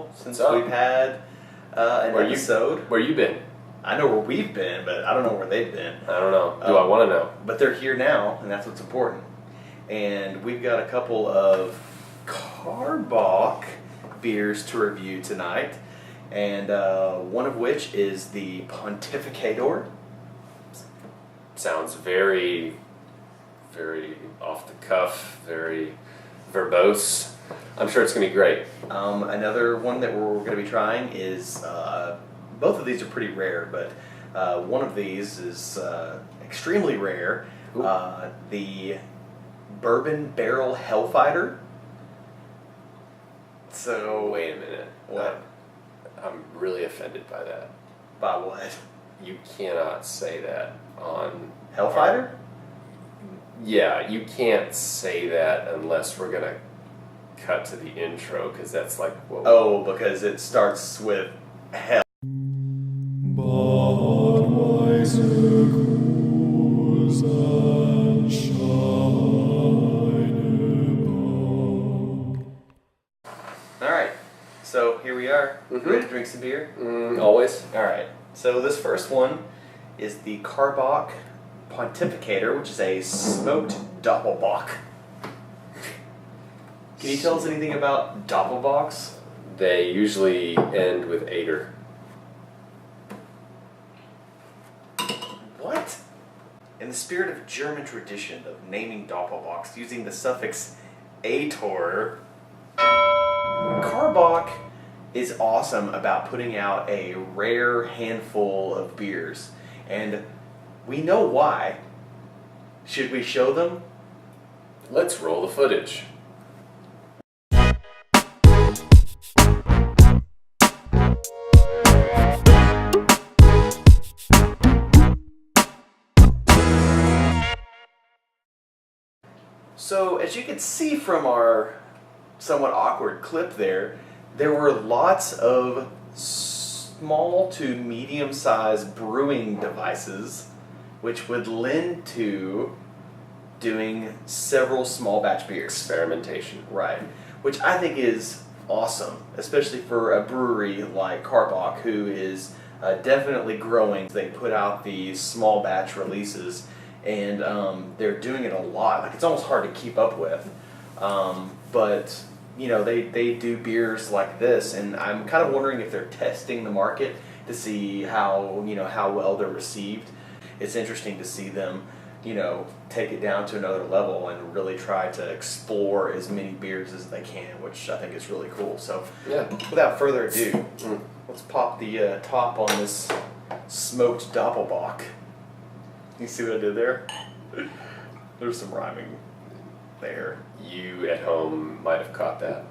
while since we've had an episode. Where you been? I know where we've been, but I don't know where they've been. I don't know. Do I want to know? But they're here now, and that's what's important. And we've got a couple of Karbach beers to review tonight, and one of which is the Pontificator. Sounds very, very off the cuff, very verbose. I'm sure it's going to be great. Another one that we're going to be trying is, both of these are pretty rare, but one of these is extremely rare. The Bourbon Barrel Hellfighter. So wait a minute. What? I'm really offended by that. By what? You cannot say that on Hellfighter? Yeah, you can't say that unless we're gonna cut to the intro, because that's like what. Oh, because it starts with hell. Alright, so here we are. Ready to drink some beer? Always. Alright, so this first one is the Karbac Pontificator, which is a smoked Doppelbock. Can you tell us anything about Doppelbocks? They usually end with "ater." What? In the spirit of German tradition of naming Doppelbocks using the suffix "ator," Karbach is awesome about putting out a rare handful of beers, and we know why. Should we show them? Let's roll the footage. So, as you can see from our somewhat awkward clip there were lots of small to medium-sized brewing devices which would lend to doing several small batch beers. Experimentation. Right. Which I think is awesome, especially for a brewery like Karbach, who is definitely growing. They put out these small batch releases, and they're doing it a lot. Like, it's almost hard to keep up with. But you know, they do beers like this, and I'm kind of wondering if they're testing the market to see how well they're received. It's interesting to see them, take it down to another level and really try to explore as many beers as they can, which I think is really cool. So, yeah. Without further ado, let's pop the top on this smoked Doppelbock. You see what I did there? There's some rhyming there. You at home might have caught that.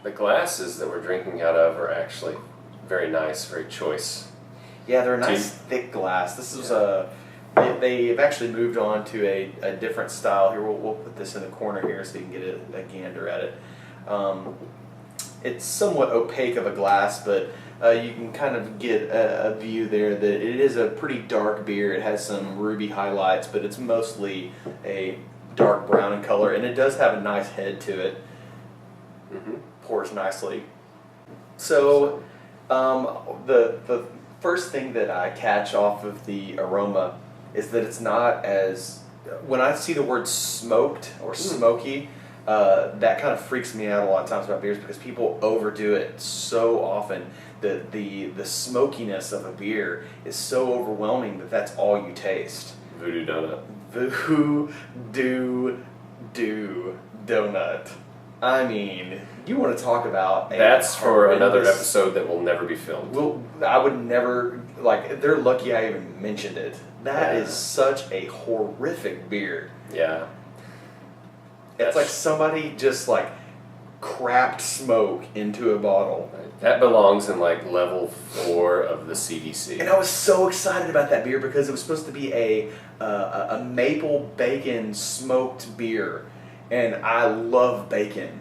The glasses that we're drinking out of are actually very nice, very choice. Yeah, they're a nice thick glass. This is they've actually moved on to a different style. Here, we'll put this in the corner here so you can get a gander at it. It's somewhat opaque of a glass, but you can kind of get a view there that it is a pretty dark beer. It has some ruby highlights, but it's mostly a dark brown in color, and it does have a nice head to it. Pours nicely. So the first thing that I catch off of the aroma is that it's not as, when I see the word smoked or smoky, that kind of freaks me out a lot of times about beers, because people overdo it so often. The smokiness of a beer is so overwhelming that that's all you taste. Voodoo donut. Voodoo donut. I mean, you want to talk about that's for another episode that will never be filmed. Well, I would never, they're lucky I even mentioned it. That is such a horrific beer. Yeah. It's like somebody just crapped smoke into a bottle. That belongs in level 4 of the CDC. And I was so excited about that beer because it was supposed to be a maple bacon smoked beer, and I love bacon.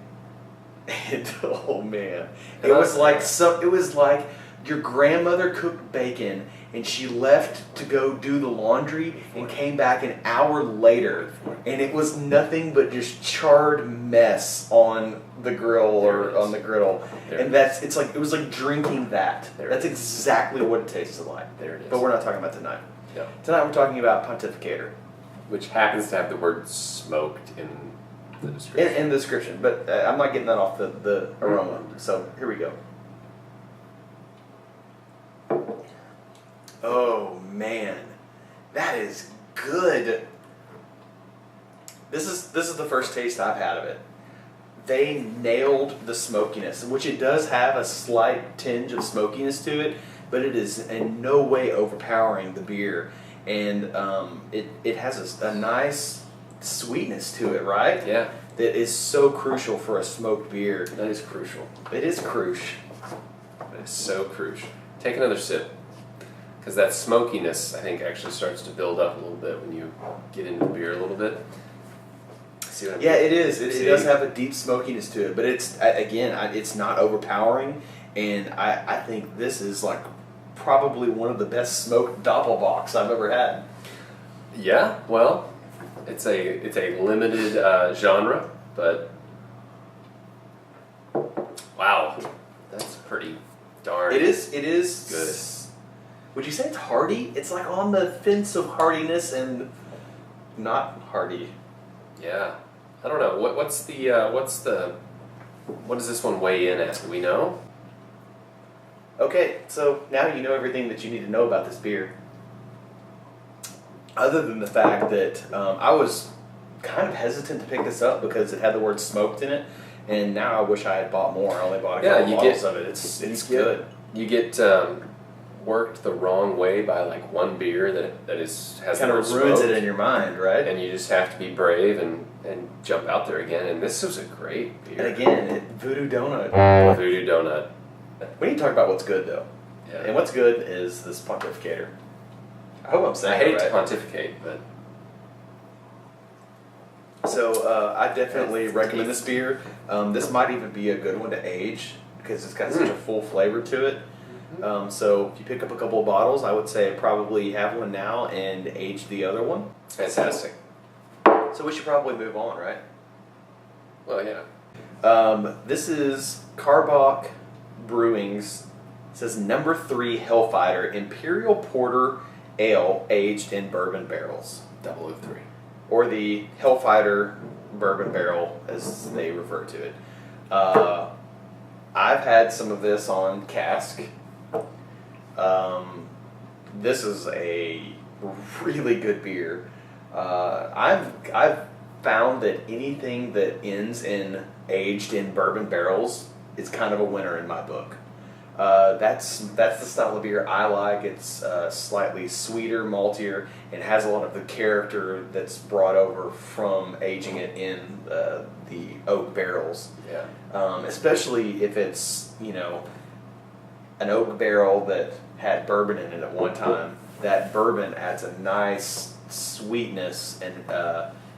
And oh man, it was like your grandmother cooked bacon, and she left to go do the laundry and came back an hour later, and it was nothing but just charred mess on the grill or on the griddle. And it was like drinking that. That's exactly what it tasted like. There it is. But we're not talking about tonight. No. Tonight we're talking about Pontificator. Which happens to have the word smoked in the description. In the description, but I'm not getting that off the aroma. So here we go. Oh man, that is good. This is the first taste I've had of it. They nailed the smokiness, which it does have a slight tinge of smokiness to it, but it is in no way overpowering the beer. And it has a nice sweetness to it, right? Yeah. That is so crucial for a smoked beer. That is crucial. It is crucial. It is so crucial. Take another sip. Because that smokiness, I think, actually starts to build up a little bit when you get into the beer a little bit. See what I mean? Yeah, it is. It does have a deep smokiness to it, but it's not overpowering. And I think this is like probably one of the best smoked Doppelbocks I've ever had. Yeah, well, it's a limited genre, but wow, that's pretty darn. It is good. Would you say it's hearty? It's like on the fence of heartiness and not hearty. Yeah, I don't know. What does this one weigh in at? Do we know? Okay, so now you know everything that you need to know about this beer. Other than the fact that I was kind of hesitant to pick this up because it had the word smoked in it, and now I wish I had bought more. I only bought a couple bottles of it. It's good. You get worked the wrong way by like one beer that has kind of ruins it in your mind, right? And you just have to be brave and jump out there again. And this was a great beer. And again, Voodoo Donut. Voodoo Donut. We need to talk about what's good though. Yeah. And what's good is this Pontificator. I hope I'm saying I hate it right. to pontificate, but so I definitely recommend this beer. This might even be a good one to age because it's got such a full flavor to it. So if you pick up a couple of bottles, I would say probably have one now and age the other one. fantastic. So we should probably move on, right? Well, yeah. This is Karbach Brewing's, it says number 3 Hellfighter Imperial Porter Ale aged in bourbon barrels. 003. Or the Hellfighter Bourbon Barrel, as they refer to it. I've had some of this on cask. This is a really good beer. I've found that anything that ends in aged in bourbon barrels is kind of a winner in my book. That's the style of beer I like. It's slightly sweeter, maltier, and has a lot of the character that's brought over from aging it in the oak barrels. Yeah. Especially if it's, an oak barrel that had bourbon in it at one time. That bourbon adds a nice sweetness, and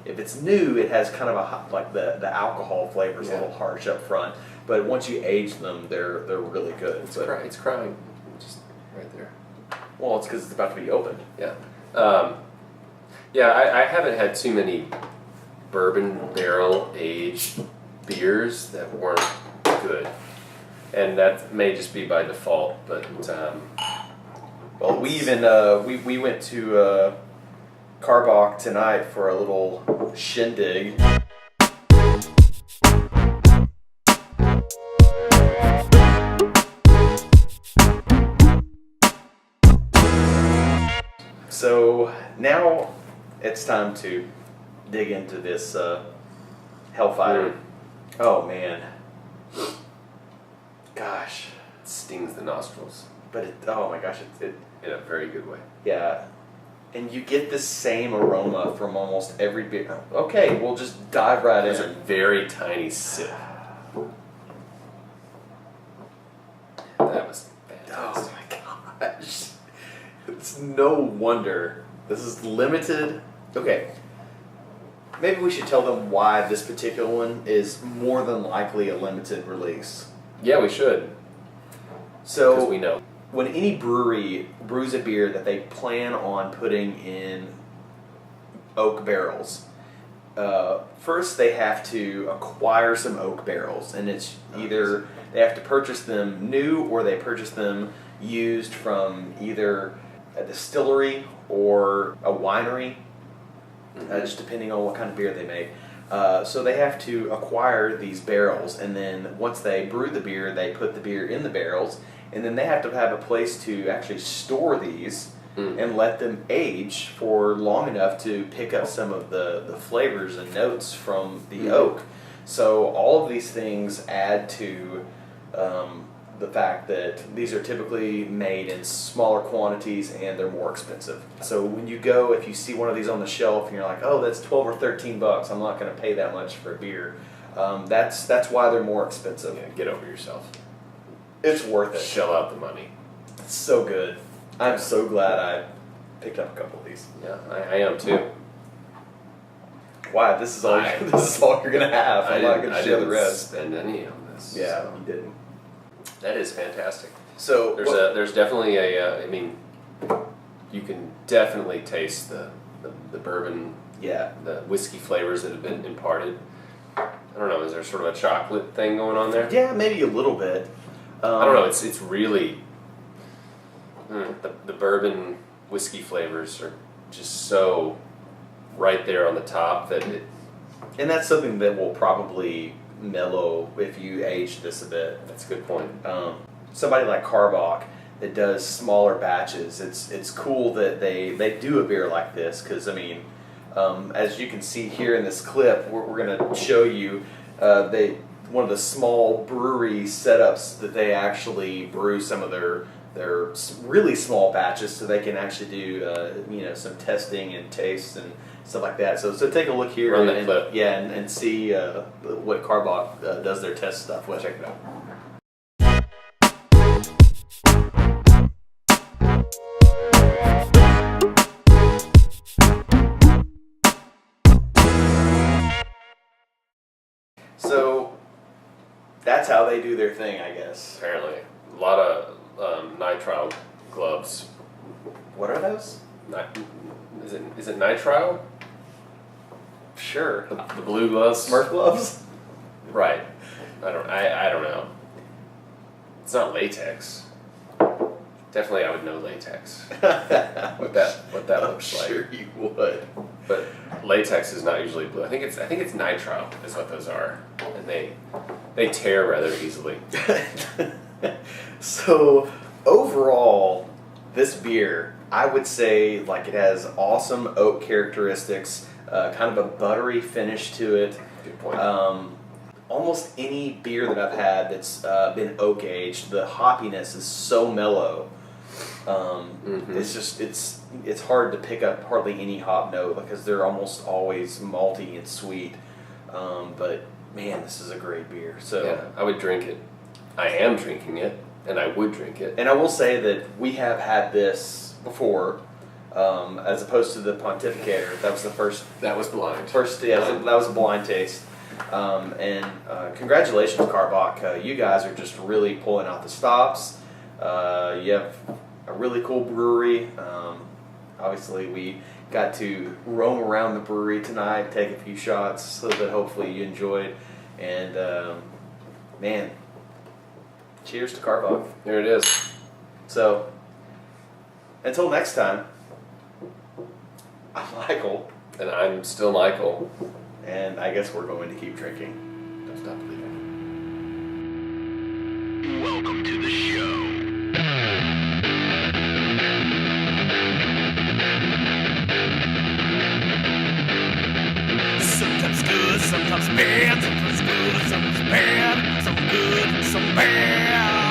if it's new, it has kind of the alcohol flavor is a little harsh up front. But once you age them, they're really good. It's crying, just right there. Well, it's because it's about to be opened. Yeah. I haven't had too many bourbon barrel aged beers that weren't good, and that may just be by default. But well, we even we went to Karbach tonight for a little shindig. So now it's time to dig into this Hellfighter. Oh man, gosh, it stings the nostrils. But oh my gosh, it in a very good way. Yeah, and you get the same aroma from almost every beer. Okay, we'll just dive right in. It's a very tiny sip. That was fantastic. Oh my gosh. It's no wonder this is limited. Okay, maybe we should tell them why this particular one is more than likely a limited release. Yeah, we should. So because we know. when any brewery brews a beer that they plan on putting in oak barrels, first they have to acquire some oak barrels, and it's either they have to purchase them new or they purchase them used from either a distillery or a winery, just depending on what kind of beer they make. So they have to acquire these barrels, and then once they brew the beer, they put the beer in the barrels, and then they have to have a place to actually store these and let them age for long enough to pick up some of the flavors and notes from the oak. So all of these things add to the fact that these are typically made in smaller quantities and they're more expensive. So when you go, if you see one of these on the shelf and you're like, oh, that's $12 or $13, I'm not going to pay that much for a beer. That's why they're more expensive. Yeah, get over yourself. It's worth it. Shell out the money. It's so good. I'm so glad I picked up a couple of these. Yeah, I am too. Why? This is all you're gonna have. I'm not gonna share the rest. Spend any on this. Yeah, so. you didn't. That is fantastic. So there's definitely I mean, you can definitely taste the bourbon. Yeah. The whiskey flavors that have been imparted. I don't know. Is there sort of a chocolate thing going on there? Yeah, maybe a little bit. I don't know. It's really the bourbon whiskey flavors are just so right there on the top that it. And that's something that will probably mellow if you age this a bit. That's a good point. Somebody like Karbach that does smaller batches, it's cool that they do a beer like this, because I mean, as you can see here in this clip, we're going to show you one of the small brewery setups that they actually brew some of their really small batches, so they can actually do some testing and tastes and stuff like that. So take a look here and see what Karbach does their test stuff with. Check it out. So that's how they do their thing, I guess. Apparently, a lot of nitrile gloves. What are those? Is it nitrile? Sure. The blue gloves. Smurf gloves. Right. I don't know. It's not latex. Definitely, I would know latex. what that looks like. Sure, you would. But latex is not usually blue. I think it's nitrile is what those are, and they tear rather easily. So overall, this beer, I would say, like, it has awesome oak characteristics, kind of a buttery finish to it. Good point. Almost any beer that I've had that's been oak aged, the hoppiness is so mellow. It's just it's hard to pick up hardly any hop note, because they're almost always malty and sweet. But man, this is a great beer. So yeah, I would drink it. I am drinking it, and I would drink it. And I will say that we have had this before, as opposed to the Pontificator. That was the first. That was blind. That was a blind taste. And congratulations, Karbach. You guys are just really pulling out the stops. You have a really cool brewery. Obviously, we got to roam around the brewery tonight, take a few shots, so that hopefully you enjoyed. And man, cheers to Karbach. Here it is. So, until next time, I'm Michael. And I'm still Michael. And I guess we're going to keep drinking. Don't stop believing. Welcome to the show. Sometimes good, sometimes bad, sometimes good, sometimes bad, some good, some bad.